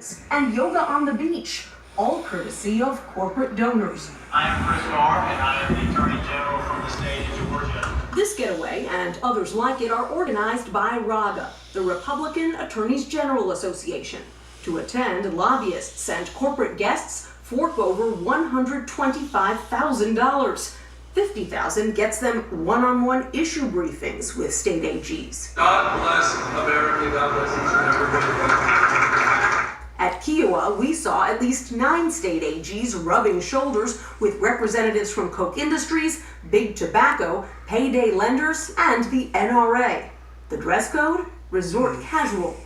trainings, and yoga on the beach, all courtesy of corporate donors. I am Chris Carr, and I am the Attorney General from the state of Georgia. This getaway and others like it are organized by RAGA, the Republican Attorneys General Association. To attend, lobbyists sent corporate guests fork over $125,000. $50,000 gets them one-on-one issue briefings with state AGs. God bless America. God bless each and every one. At Kiowa, we saw at least 9 state AGs rubbing shoulders with representatives from Koch Industries, Big Tobacco, payday lenders, and the NRA. The dress code? Resort casual.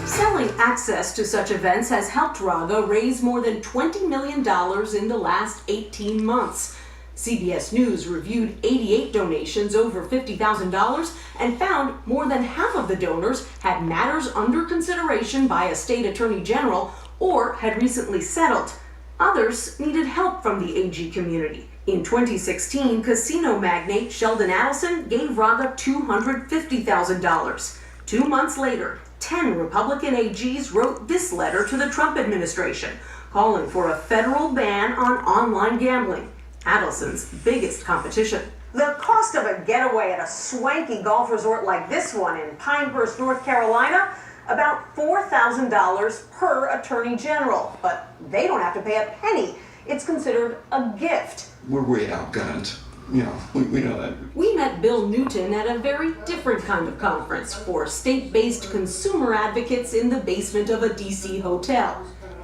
Selling access to such events has helped RAGA raise more than $20 million in the last 18 months. CBS News reviewed 88 donations over $50,000 and found more than half of the donors had matters under consideration by a state attorney general or had recently settled. Others needed help from the AG community. In 2016, casino magnate Sheldon Adelson gave RAGA $250,000. 2 months later, 10 Republican AGs wrote this letter to the Trump administration, calling for a federal ban on online gambling, Adelson's biggest competition. The cost of a getaway at a swanky golf resort like this one in Pinehurst, North Carolina, about $4,000 per attorney general. But they don't have to pay a penny. It's considered a gift. We're way outgunned. You know, we know that. We met Bill Newton at a very different kind of conference for state-based consumer advocates in the basement of a DC hotel.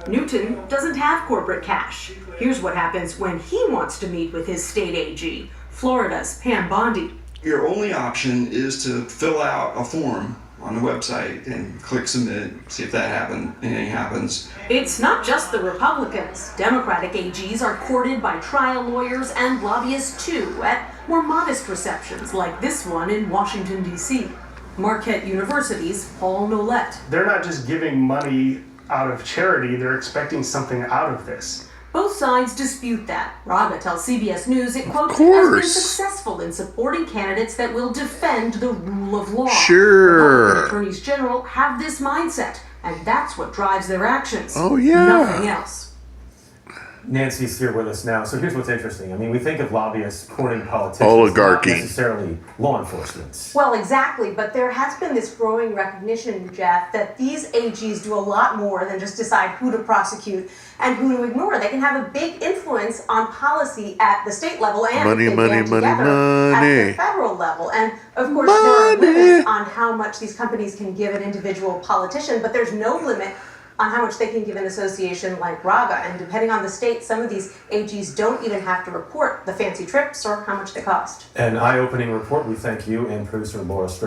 Newton doesn't have corporate cash. Here's what happens when he wants to meet with his state AG, Florida's Pam Bondi. Your only option is to fill out a form on the website and click submit, see if that anything happens. It's not just the Republicans. Democratic AGs are courted by trial lawyers and lobbyists too at more modest receptions like this one in Washington, D.C. Marquette University's Paul Nolet. They're not just giving money out of charity, they're expecting something out of this. Both sides dispute that. RAGA tells CBS News it, quote, has been successful in supporting candidates that will defend the rule of law. Sure. Republican attorneys general have this mindset, and that's what drives their actions. Oh, yeah. Nothing else. Nancy's here with us now. So here's what's interesting. I mean, we think of lobbyists courting politicians, Oligarchy. not necessarily law enforcement. Well, exactly, but there has been this growing recognition, Jeff, that these AGs do a lot more than just decide who to prosecute and who to ignore. They can have a big influence on policy at the state level and Money, if they money, band money, together money. at the federal level. And of course, there are limits on how much these companies can give an individual politician, but there's no limit on how much they can give an association like RAGA. And depending on the state, some of these AGs don't even have to report the fancy trips or how much they cost. An eye-opening report. We thank you and producer Laura Strickland.